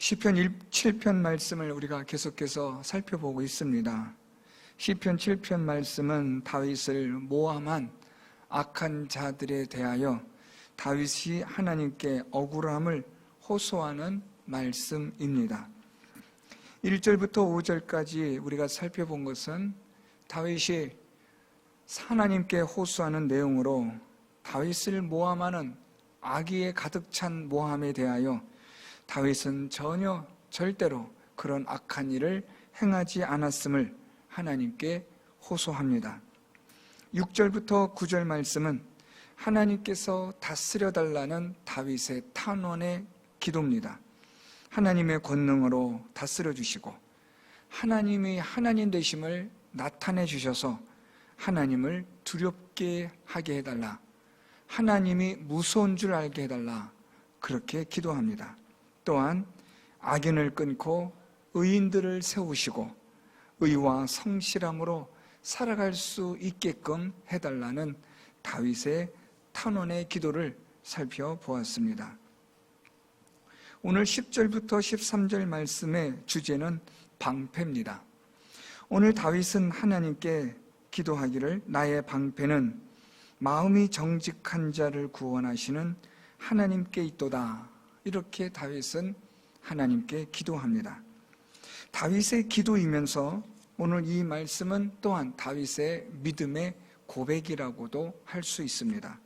시편 7편 말씀을 우리가 계속해서 살펴보고 있습니다. 시편 7편 말씀은 다윗을 모함한 악한 자들에 대하여 다윗이 하나님께 억울함을 호소하는 말씀입니다. 1절부터 5절까지 우리가 살펴본 것은 다윗이 하나님께 호소하는 내용으로 다윗을 모함하는 악의에 가득 찬 모함에 대하여 다윗은 전혀 절대로 그런 악한 일을 행하지 않았음을 하나님께 호소합니다. 6절부터 9절 말씀은 하나님께서 다스려 달라는 다윗의 탄원의 기도입니다. 하나님의 권능으로 다스려 주시고 하나님이 하나님 되심을 나타내 주셔서 하나님을 두렵게 하게 해달라, 하나님이 무서운 줄 알게 해달라, 그렇게 기도합니다. 또한 악인을 끊고 의인들을 세우시고 의와 성실함으로 살아갈 수 있게끔 해달라는 다윗의 탄원의 기도를 살펴보았습니다. 오늘 10절부터 13절 말씀의 주제는 방패입니다. 오늘 다윗은 하나님께 기도하기를 나의 방패는 마음이 정직한 자를 구원하시는 하나님께 있도다, 이렇게 다윗은 하나님께 기도합니다. 다윗의 기도이면서 오늘 이 말씀은 또한 다윗의 믿음의 고백이라고도 할 수 있습니다.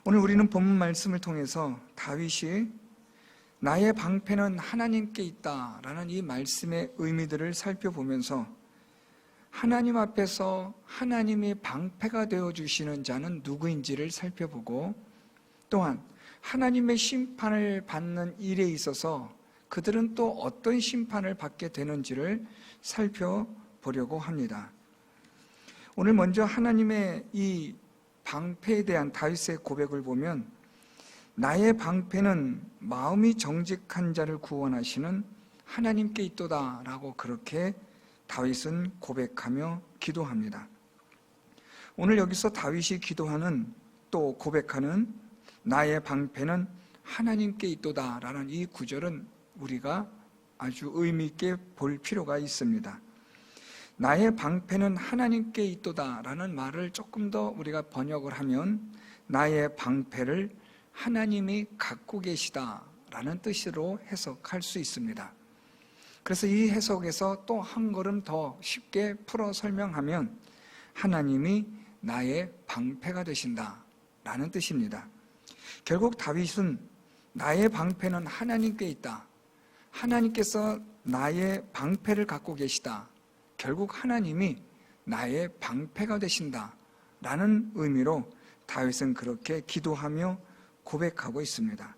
오늘 우리는 본문 말씀을 통해서 다윗이 나의 방패는 하나님께 있다라는 이 말씀의 의미들을 살펴보면서 하나님 앞에서 하나님이 방패가 되어주시는 자는 누구인지를 살펴보고, 또한 하나님의 심판을 받는 일에 있어서 그들은 또 어떤 심판을 받게 되는지를 살펴보려고 합니다. 오늘 먼저 하나님의 이 방패에 대한 다윗의 고백을 보면 나의 방패는 마음이 정직한 자를 구원하시는 하나님께 있도다 라고 그렇게 다윗은 고백하며 기도합니다. 오늘 여기서 다윗이 기도하는, 또 고백하는 나의 방패는 하나님께 있도다 라는 이 구절은 우리가 아주 의미 있게 볼 필요가 있습니다. 나의 방패는 하나님께 있도다 라는 말을 조금 더 우리가 번역을 하면 나의 방패를 하나님이 갖고 계시다 라는 뜻으로 해석할 수 있습니다. 그래서 이 해석에서 또 한 걸음 더 쉽게 풀어 설명하면 하나님이 나의 방패가 되신다 라는 뜻입니다. 결국 다윗은 나의 방패는 하나님께 있다, 하나님께서 나의 방패를 갖고 계시다, 결국 하나님이 나의 방패가 되신다 라는 의미로 다윗은 그렇게 기도하며 고백하고 있습니다.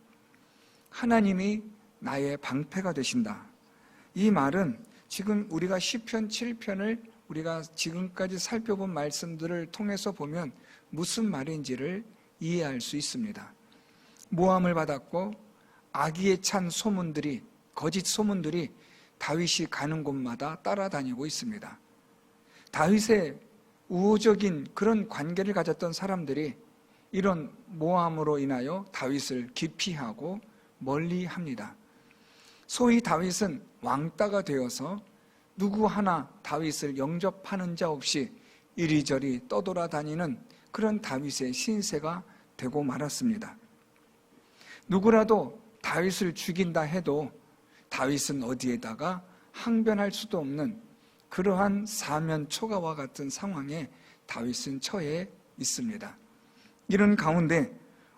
하나님이 나의 방패가 되신다. 이 말은 지금 우리가 시편 7편을 우리가 지금까지 살펴본 말씀들을 통해서 보면 무슨 말인지를 이해할 수 있습니다. 모함을 받았고 악의에 찬 소문들이, 거짓 소문들이 다윗이 가는 곳마다 따라다니고 있습니다. 다윗의 우호적인 그런 관계를 가졌던 사람들이 이런 모함으로 인하여 다윗을 기피하고 멀리합니다. 소위 다윗은 왕따가 되어서 누구 하나 다윗을 영접하는 자 없이 이리저리 떠돌아다니는 그런 다윗의 신세가 되고 말았습니다. 누구라도 다윗을 죽인다 해도 다윗은 어디에다가 항변할 수도 없는 그러한 사면초가와 같은 상황에 다윗은 처해 있습니다. 이런 가운데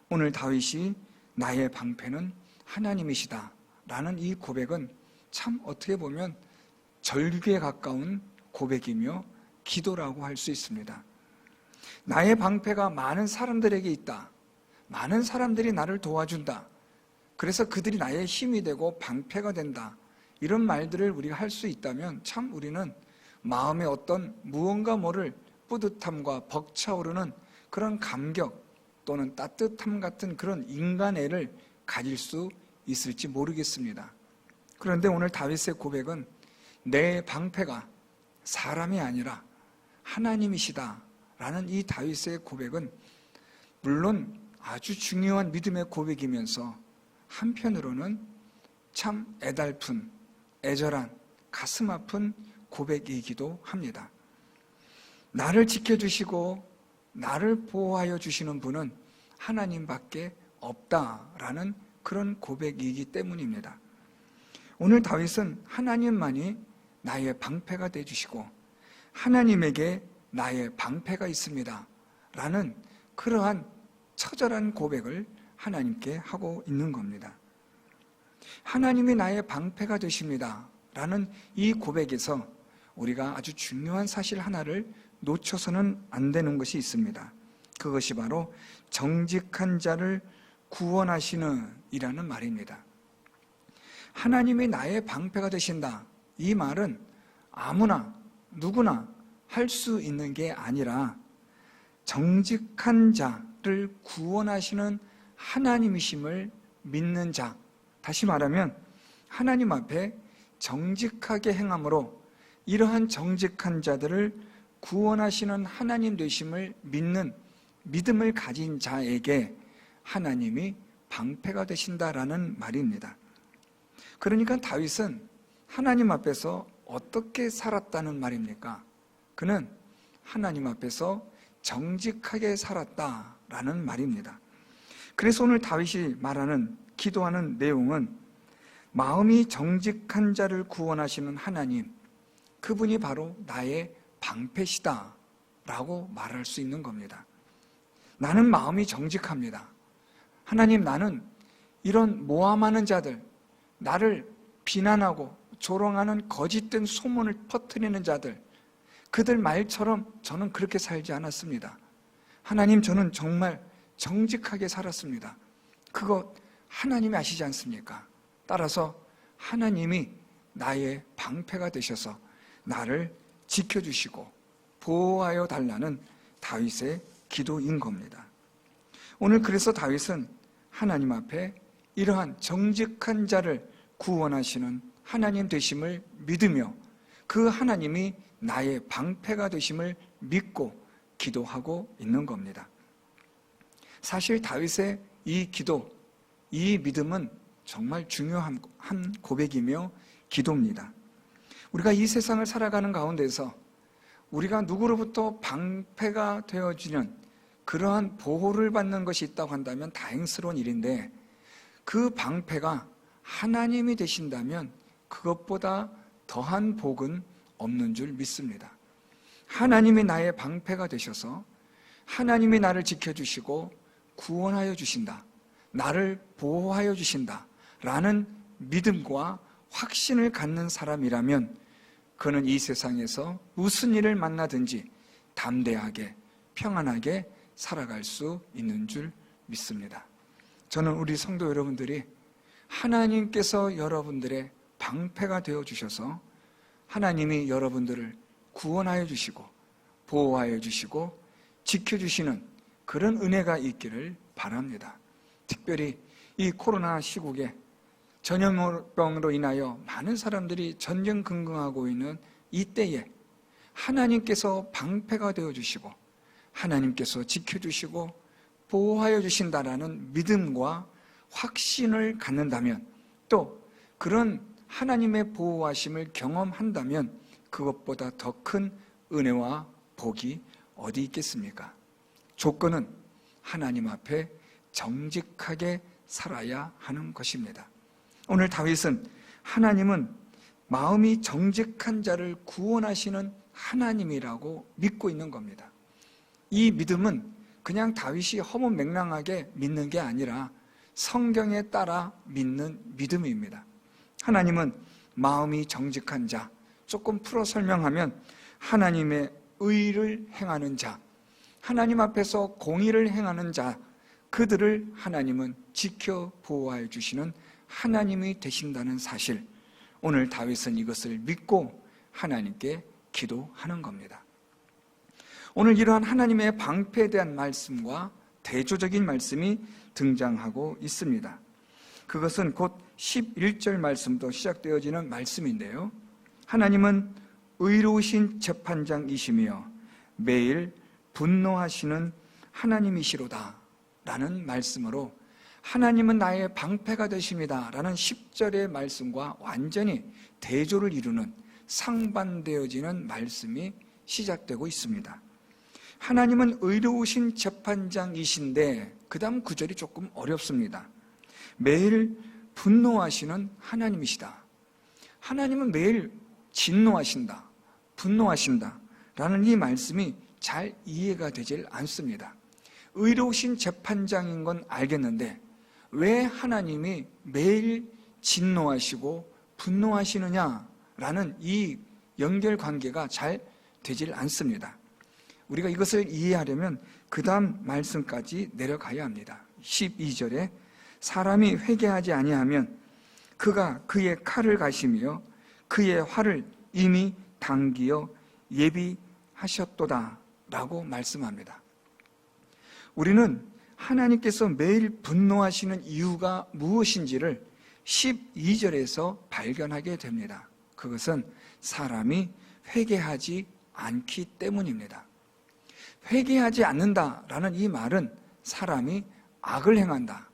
오늘 다윗이 나의 방패는 하나님이시다 라는 이 고백은 참 어떻게 보면 절규에 가까운 고백이며 기도라고 할 수 있습니다. 나의 방패가 많은 사람들에게 있다, 많은 사람들이 나를 도와준다, 그래서 그들이 나의 힘이 되고 방패가 된다, 이런 말들을 우리가 할 수 있다면 참 우리는 마음에 어떤 무언가 모를 뿌듯함과 벅차오르는 그런 감격 또는 따뜻함 같은 그런 인간애를 가질 수 있을지 모르겠습니다. 그런데 오늘 다윗의 고백은 내 방패가 사람이 아니라 하나님이시다 라는 이 다윗의 고백은 물론 아주 중요한 믿음의 고백이면서 한편으로는 참 애달픈, 애절한, 가슴 아픈 고백이기도 합니다. 나를 지켜주시고 나를 보호하여 주시는 분은 하나님밖에 없다라는 그런 고백이기 때문입니다. 오늘 다윗은 하나님만이 나의 방패가 되어주시고 하나님에게 나의 방패가 있습니다 라는 그러한 처절한 고백을 하나님께 하고 있는 겁니다. 하나님이 나의 방패가 되십니다 라는 이 고백에서 우리가 아주 중요한 사실 하나를 놓쳐서는 안 되는 것이 있습니다. 그것이 바로 정직한 자를 구원하시는 이라는 말입니다. 하나님이 나의 방패가 되신다. 이 말은 아무나 누구나 할 수 있는 게 아니라 정직한 자를 구원하시는 하나님이심을 믿는 자, 다시 말하면 하나님 앞에 정직하게 행함으로 이러한 정직한 자들을 구원하시는 하나님 되심을 믿는 믿음을 가진 자에게 하나님이 방패가 되신다라는 말입니다. 그러니까 다윗은 하나님 앞에서 어떻게 살았다는 말입니까? 그는 하나님 앞에서 정직하게 살았다라는 말입니다. 그래서 오늘 다윗이 말하는 기도하는 내용은 마음이 정직한 자를 구원하시는 하나님, 그분이 바로 나의 방패시다 라고 말할 수 있는 겁니다. 나는 마음이 정직합니다. 하나님, 나는 이런 모함하는 자들, 나를 비난하고 조롱하는 거짓된 소문을 퍼뜨리는 자들, 그들 말처럼 저는 그렇게 살지 않았습니다. 하나님, 저는 정말 정직하게 살았습니다. 그거 하나님이 아시지 않습니까? 따라서 하나님이 나의 방패가 되셔서 나를 지켜주시고 보호하여 달라는 다윗의 기도인 겁니다. 오늘 그래서 다윗은 하나님 앞에 이러한 정직한 자를 구원하시는 하나님 되심을 믿으며 그 하나님이 나의 방패가 되심을 믿고 기도하고 있는 겁니다. 사실 다윗의 이 기도, 이 믿음은 정말 중요한 고백이며 기도입니다. 우리가 이 세상을 살아가는 가운데서 우리가 누구로부터 방패가 되어지는 그러한 보호를 받는 것이 있다고 한다면 다행스러운 일인데, 그 방패가 하나님이 되신다면 그것보다 더한 복은 없는 줄 믿습니다. 하나님이 나의 방패가 되셔서 하나님이 나를 지켜주시고 구원하여 주신다, 나를 보호하여 주신다 라는 믿음과 확신을 갖는 사람이라면 그는 이 세상에서 무슨 일을 만나든지 담대하게 평안하게 살아갈 수 있는 줄 믿습니다. 저는 우리 성도 여러분들이 하나님께서 여러분들의 방패가 되어 주셔서 하나님이 여러분들을 구원하여 주시고 보호하여 주시고 지켜주시는 그런 은혜가 있기를 바랍니다. 특별히 이 코로나 시국에 전염병으로 인하여 많은 사람들이 전전긍긍하고 있는 이때에 하나님께서 방패가 되어주시고 하나님께서 지켜주시고 보호하여 주신다라는 믿음과 확신을 갖는다면, 또 그런 하나님의 보호하심을 경험한다면 그것보다 더 큰 은혜와 복이 어디 있겠습니까? 조건은 하나님 앞에 정직하게 살아야 하는 것입니다. 오늘 다윗은 하나님은 마음이 정직한 자를 구원하시는 하나님이라고 믿고 있는 겁니다. 이 믿음은 그냥 다윗이 허무맹랑하게 믿는 게 아니라 성경에 따라 믿는 믿음입니다. 하나님은 마음이 정직한 자, 조금 풀어 설명하면 하나님의 의를 행하는 자, 하나님 앞에서 공의를 행하는 자, 그들을 하나님은 지켜 보호해 주시는 하나님이 되신다는 사실, 오늘 다윗은 이것을 믿고 하나님께 기도하는 겁니다. 오늘 이러한 하나님의 방패에 대한 말씀과 대조적인 말씀이 등장하고 있습니다. 그것은 곧 11절 말씀도 시작되어지는 말씀인데요, 하나님은 의로우신 재판장이시며 매일 분노하시는 하나님이시로다 라는 말씀으로 하나님은 나의 방패가 되십니다 라는 10절의 말씀과 완전히 대조를 이루는 상반되어지는 말씀이 시작되고 있습니다. 하나님은 의로우신 재판장이신데 그 다음 구절이 조금 어렵습니다. 매일 분노하시는 하나님이시다. 하나님은 매일 진노하신다, 분노하신다 라는 이 말씀이 잘 이해가 되질 않습니다. 의로우신 재판장인 건 알겠는데 왜 하나님이 매일 진노하시고 분노하시느냐라는 이 연결관계가 잘 되질 않습니다. 우리가 이것을 이해하려면 그 다음 말씀까지 내려가야 합니다. 12절에 사람이 회개하지 아니하면 그가 그의 칼을 가시며 그의 활을 이미 당기어 예비하셨도다 라고 말씀합니다. 우리는 하나님께서 매일 분노하시는 이유가 무엇인지를 12절에서 발견하게 됩니다. 그것은 사람이 회개하지 않기 때문입니다. 회개하지 않는다라는 이 말은 사람이 악을 행한다,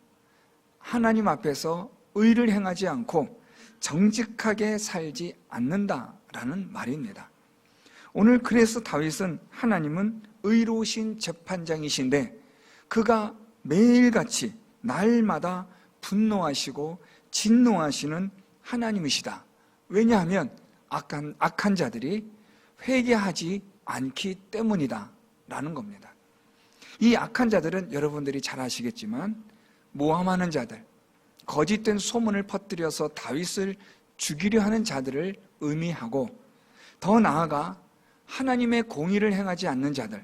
하나님 앞에서 의를 행하지 않고 정직하게 살지 않는다라는 말입니다. 오늘 그래서 다윗은 하나님은 의로우신 재판장이신데 그가 매일같이 날마다 분노하시고 진노하시는 하나님이시다. 왜냐하면 악한 자들이 회개하지 않기 때문이다 라는 겁니다. 이 악한 자들은 여러분들이 잘 아시겠지만 모함하는 자들, 거짓된 소문을 퍼뜨려서 다윗을 죽이려 하는 자들을 의미하고, 더 나아가 하나님의 공의를 행하지 않는 자들,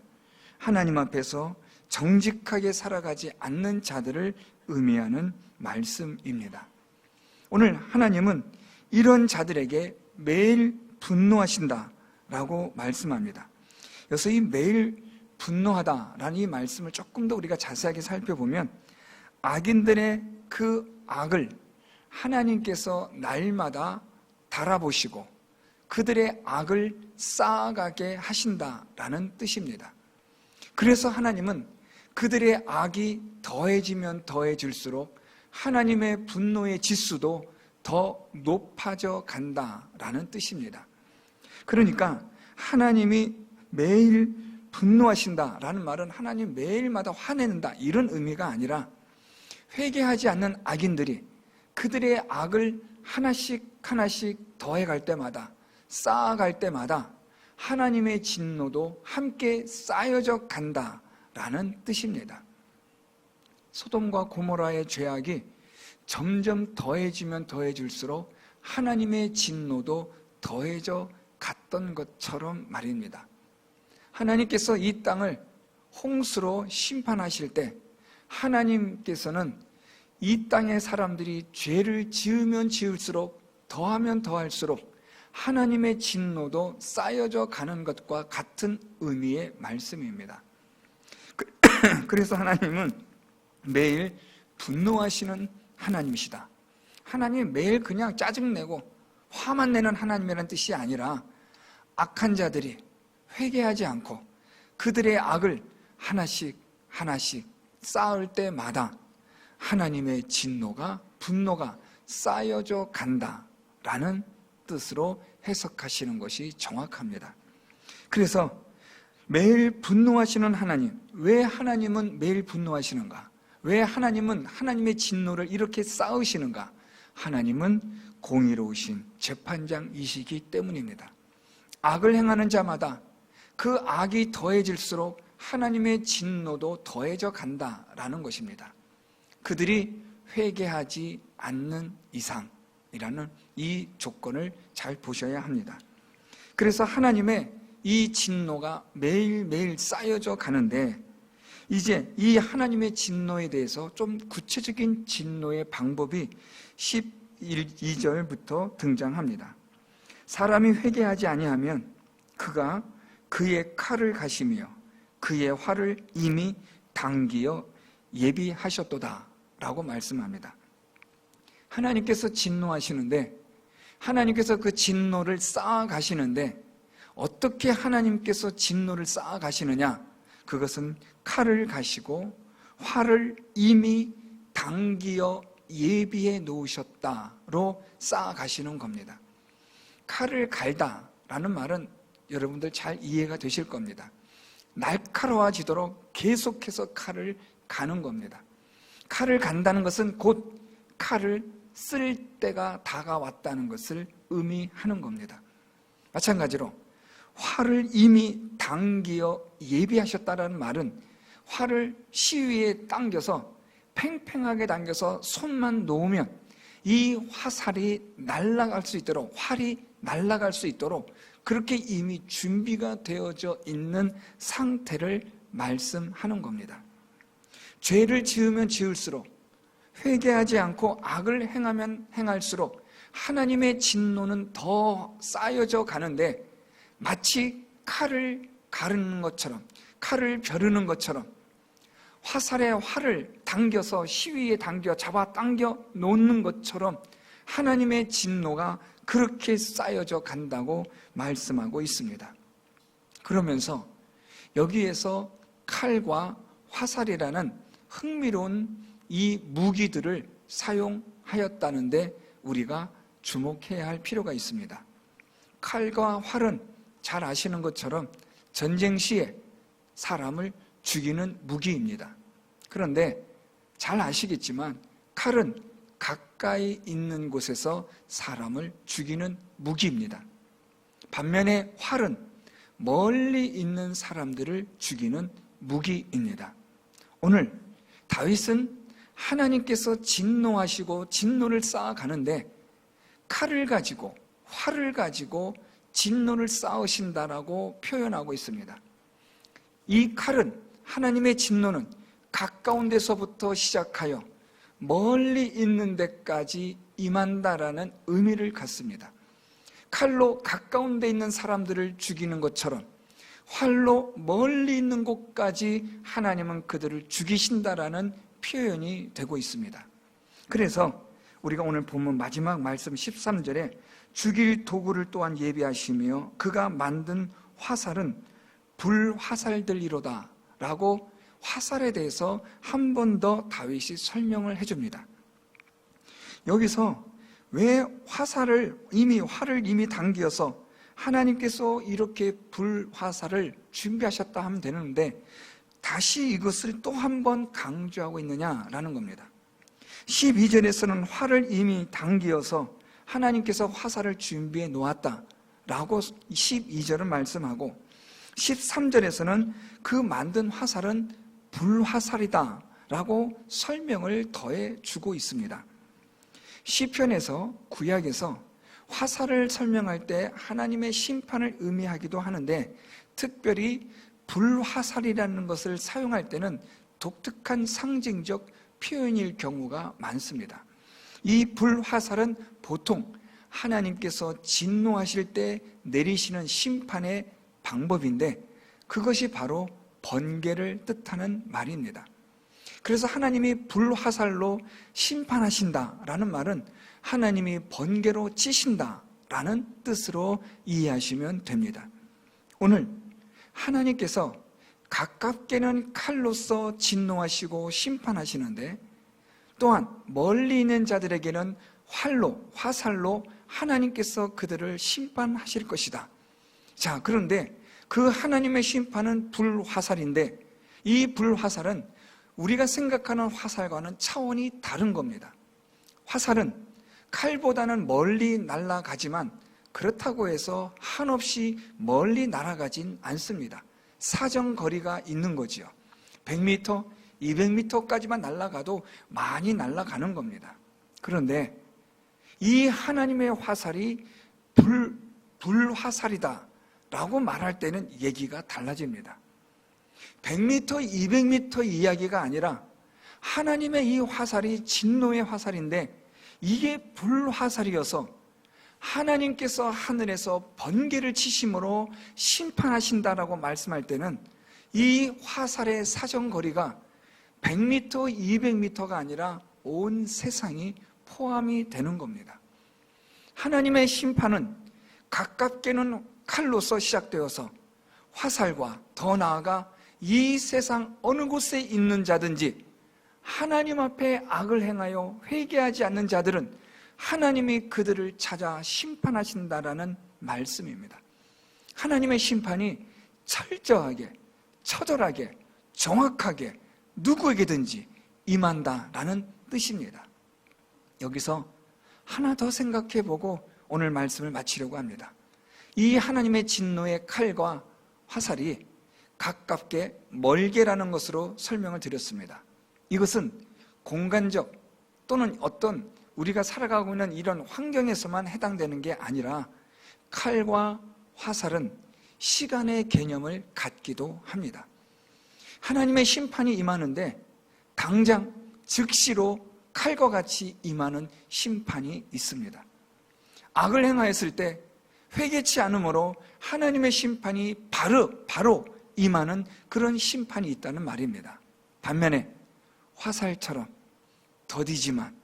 하나님 앞에서 정직하게 살아가지 않는 자들을 의미하는 말씀입니다. 오늘 하나님은 이런 자들에게 매일 분노하신다라고 말씀합니다. 그래서 이 매일 분노하다라는 이 말씀을 조금 더 우리가 자세하게 살펴보면 악인들의 그 악을 하나님께서 날마다 달아보시고 그들의 악을 쌓아가게 하신다라는 뜻입니다. 그래서 하나님은 그들의 악이 더해지면 더해질수록 하나님의 분노의 지수도 더 높아져 간다라는 뜻입니다. 그러니까 하나님이 매일 분노하신다라는 말은 하나님 매일마다 화내는다 이런 의미가 아니라 회개하지 않는 악인들이 그들의 악을 하나씩 하나씩 더해갈 때마다, 쌓아갈 때마다 하나님의 진노도 함께 쌓여져 간다라는 뜻입니다. 소돔과 고모라의 죄악이 점점 더해지면 더해질수록 하나님의 진노도 더해져 갔던 것처럼 말입니다. 하나님께서 이 땅을 홍수로 심판하실 때 하나님께서는 이 땅의 사람들이 죄를 지으면 지을수록, 더하면 더할수록 하나님의 진노도 쌓여져 가는 것과 같은 의미의 말씀입니다. 그래서 하나님은 매일 분노하시는 하나님이시다. 하나님 매일 그냥 짜증내고 화만 내는 하나님이라는 뜻이 아니라 악한 자들이 회개하지 않고 그들의 악을 하나씩 하나씩 쌓을 때마다 하나님의 진노가, 분노가 쌓여져 간다라는 뜻으로 해석하시는 것이 정확합니다. 그래서 매일 분노하시는 하나님, 왜 하나님은 매일 분노하시는가? 왜 하나님은 하나님의 진노를 이렇게 쌓으시는가? 하나님은 공의로우신 재판장이시기 때문입니다. 악을 행하는 자마다 그 악이 더해질수록 하나님의 진노도 더해져 간다라는 것입니다. 그들이 회개하지 않는 이상이라는 이 조건을 잘 보셔야 합니다. 그래서 하나님의 이 진노가 매일매일 쌓여져 가는데, 이제 이 하나님의 진노에 대해서 좀 구체적인 진노의 방법이 12절부터 등장합니다. 사람이 회개하지 아니하면 그가 그의 칼을 가시며 그의 활을 이미 당기어 예비하셨도다 라고 말씀합니다. 하나님께서 진노하시는데, 하나님께서 그 진노를 쌓아가시는데, 어떻게 하나님께서 진노를 쌓아가시느냐? 그것은 칼을 가시고 활을 이미 당기어 예비해 놓으셨다로 쌓아가시는 겁니다. 칼을 갈다라는 말은 여러분들 잘 이해가 되실 겁니다. 날카로워지도록 계속해서 칼을 가는 겁니다. 칼을 간다는 것은 곧 칼을 쓸 때가 다가왔다는 것을 의미하는 겁니다. 마찬가지로 활을 이미 당기어 예비하셨다는 말은 활을 시위에 당겨서 팽팽하게 당겨서 손만 놓으면 이 화살이 날아갈 수 있도록, 활이 날아갈 수 있도록 그렇게 이미 준비가 되어져 있는 상태를 말씀하는 겁니다. 죄를 지으면 지을수록, 회개하지 않고 악을 행하면 행할수록 하나님의 진노는 더 쌓여져 가는데, 마치 칼을 가르는 것처럼, 칼을 벼르는 것처럼 화살에 활을 당겨서 시위에 당겨 잡아 당겨 놓는 것처럼 하나님의 진노가 그렇게 쌓여져 간다고 말씀하고 있습니다. 그러면서 여기에서 칼과 화살이라는 흥미로운 이 무기들을 사용하였다는데 우리가 주목해야 할 필요가 있습니다. 칼과 활은 잘 아시는 것처럼 전쟁 시에 사람을 죽이는 무기입니다. 그런데 잘 아시겠지만 칼은 가까이 있는 곳에서 사람을 죽이는 무기입니다. 반면에 활은 멀리 있는 사람들을 죽이는 무기입니다. 오늘 다윗은 하나님께서 진노하시고 진노를 쌓아가는데 칼을 가지고 활을 가지고 진노를 쌓으신다라고 표현하고 있습니다. 이 칼은, 하나님의 진노는 가까운 데서부터 시작하여 멀리 있는 데까지 임한다라는 의미를 갖습니다. 칼로 가까운 데 있는 사람들을 죽이는 것처럼 활로 멀리 있는 곳까지 하나님은 그들을 죽이신다라는 표현이 되고 있습니다. 그래서 우리가 오늘 본문 마지막 말씀 13절에 죽일 도구를 또한 예비하시며 그가 만든 화살은 불화살들이로다 라고 화살에 대해서 한 번 더 다윗이 설명을 해줍니다. 여기서 왜 활을 이미 당겨서 하나님께서 이렇게 불화살을 준비하셨다 하면 되는데 다시 이것을 또 한 번 강조하고 있느냐라는 겁니다. 12절에서는 활을 이미 당기어서 하나님께서 화살을 준비해 놓았다라고 12절은 말씀하고 13절에서는 그 만든 화살은 불화살이다라고 설명을 더해 주고 있습니다. 시편에서, 구약에서 화살을 설명할 때 하나님의 심판을 의미하기도 하는데 특별히 불화살이라는 것을 사용할 때는 독특한 상징적 표현일 경우가 많습니다. 이 불화살은 보통 하나님께서 진노하실 때 내리시는 심판의 방법인데 그것이 바로 번개를 뜻하는 말입니다. 그래서 하나님이 불화살로 심판하신다라는 말은 하나님이 번개로 치신다라는 뜻으로 이해하시면 됩니다. 오늘 하나님께서 가깝게는 칼로서 진노하시고 심판하시는데 또한 멀리 있는 자들에게는 활로, 화살로 하나님께서 그들을 심판하실 것이다. 자, 그런데 그 하나님의 심판은 불화살인데 이 불화살은 우리가 생각하는 화살과는 차원이 다른 겁니다. 화살은 칼보다는 멀리 날아가지만 그렇다고 해서 한없이 멀리 날아가진 않습니다. 사정거리가 있는 거지요. 100m, 200m까지만 날아가도 많이 날아가는 겁니다. 그런데 이 하나님의 화살이 불화살이다 라고 말할 때는 얘기가 달라집니다. 100m, 200m 이야기가 아니라 하나님의 이 화살이 진노의 화살인데 이게 불화살이어서 하나님께서 하늘에서 번개를 치심으로 심판하신다라고 말씀할 때는 이 화살의 사정거리가 100m, 200m가 아니라 온 세상이 포함이 되는 겁니다. 하나님의 심판은 가깝게는 칼로서 시작되어서 화살과 더 나아가 이 세상 어느 곳에 있는 자든지 하나님 앞에 악을 행하여 회개하지 않는 자들은 하나님이 그들을 찾아 심판하신다라는 말씀입니다. 하나님의 심판이 철저하게, 처절하게, 정확하게 누구에게든지 임한다라는 뜻입니다. 여기서 하나 더 생각해보고 오늘 말씀을 마치려고 합니다. 이 하나님의 진노의 칼과 화살이 가깝게 멀게라는 것으로 설명을 드렸습니다. 이것은 공간적 또는 어떤 우리가 살아가고 있는 이런 환경에서만 해당되는 게 아니라 칼과 화살은 시간의 개념을 갖기도 합니다. 하나님의 심판이 임하는데 당장 즉시로 칼과 같이 임하는 심판이 있습니다. 악을 행하였을 때 회개치 않으므로 하나님의 심판이 바로 임하는 그런 심판이 있다는 말입니다. 반면에 화살처럼 더디지만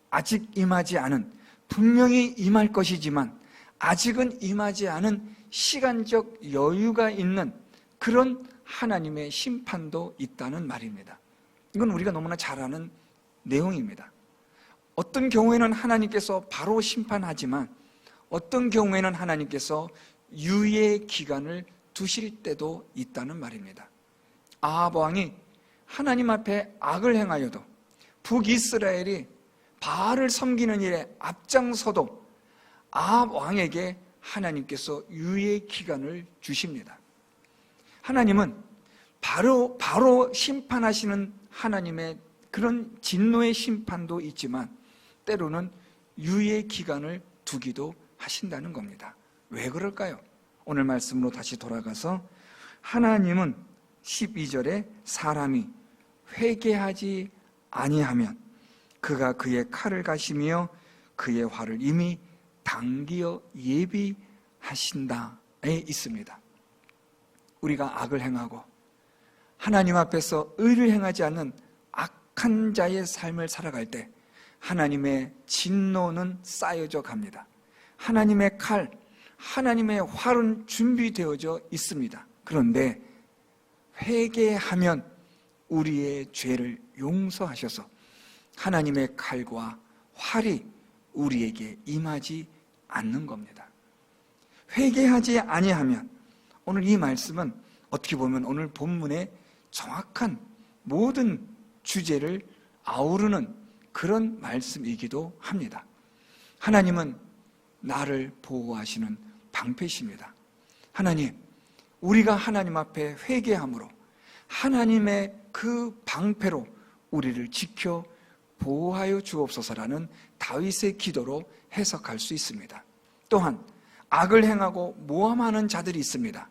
아직 임하지 않은, 분명히 임할 것이지만 아직은 임하지 않은 시간적 여유가 있는 그런 하나님의 심판도 있다는 말입니다. 이건 우리가 너무나 잘 아는 내용입니다. 어떤 경우에는 하나님께서 바로 심판하지만 어떤 경우에는 하나님께서 유예의 기간을 두실 때도 있다는 말입니다. 아합 왕이 하나님 앞에 악을 행하여도 북이스라엘이 바알을 섬기는 일에 앞장서도 아합 왕에게 하나님께서 유예의 기간을 주십니다. 하나님은 바로 심판하시는 하나님의 그런 진노의 심판도 있지만 때로는 유예의 기간을 두기도 하신다는 겁니다. 왜 그럴까요? 오늘 말씀으로 다시 돌아가서 하나님은 12절에 사람이 회개하지 아니하면 그가 그의 칼을 가시며 그의 화를 이미 당기어 예비하신다에 있습니다. 우리가 악을 행하고 하나님 앞에서 의를 행하지 않는 악한 자의 삶을 살아갈 때 하나님의 진노는 쌓여져 갑니다. 하나님의 칼, 하나님의 활은 준비되어져 있습니다. 그런데 회개하면 우리의 죄를 용서하셔서 하나님의 칼과 활이 우리에게 임하지 않는 겁니다. 회개하지 아니하면, 오늘 이 말씀은 어떻게 보면 오늘 본문의 정확한 모든 주제를 아우르는 그런 말씀이기도 합니다. 하나님은 나를 보호하시는 방패십니다. 하나님, 우리가 하나님 앞에 회개함으로 하나님의 그 방패로 우리를 지켜 보호하여 주옵소서라는 다윗의 기도로 해석할 수 있습니다. 또한 악을 행하고 모함하는 자들이 있습니다.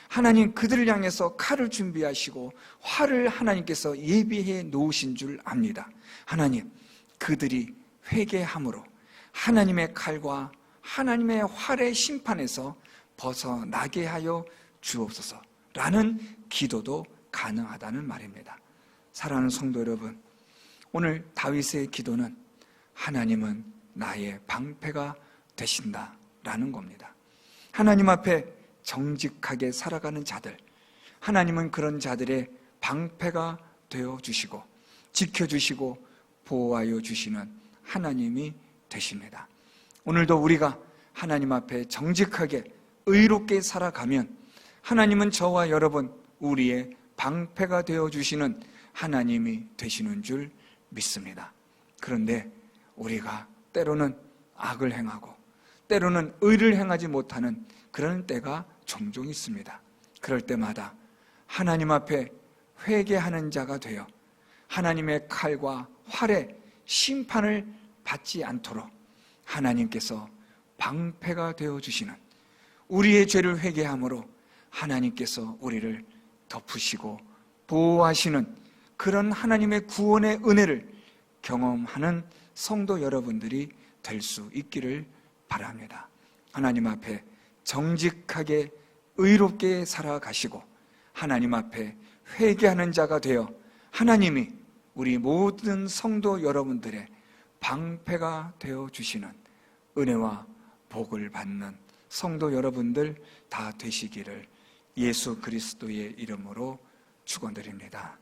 하나님 그들을 향해서 칼을 준비하시고 활을 하나님께서 예비해 놓으신 줄 압니다. 하나님, 그들이 회개함으로 하나님의 칼과 하나님의 활의 심판에서 벗어나게 하여 주옵소서라는 기도도 가능하다는 말입니다. 사랑하는 성도 여러분, 오늘 다윗의 기도는 하나님은 나의 방패가 되신다라는 겁니다. 하나님 앞에 정직하게 살아가는 자들, 하나님은 그런 자들의 방패가 되어주시고 지켜주시고 보호하여 주시는 하나님이 되십니다. 오늘도 우리가 하나님 앞에 정직하게 의롭게 살아가면 하나님은 저와 여러분 우리의 방패가 되어주시는 하나님이 되시는 줄 믿습니다. 그런데 우리가 때로는 악을 행하고 때로는 의를 행하지 못하는 그런 때가 종종 있습니다. 그럴 때마다 하나님 앞에 회개하는 자가 되어 하나님의 칼과 활의 심판을 받지 않도록 하나님께서 방패가 되어주시는, 우리의 죄를 회개함으로 하나님께서 우리를 덮으시고 보호하시는 그런 하나님의 구원의 은혜를 경험하는 성도 여러분들이 될 수 있기를 바랍니다. 하나님 앞에 정직하게 의롭게 살아가시고 하나님 앞에 회개하는 자가 되어 하나님이 우리 모든 성도 여러분들의 방패가 되어주시는 은혜와 복을 받는 성도 여러분들 다 되시기를 예수 그리스도의 이름으로 축원드립니다.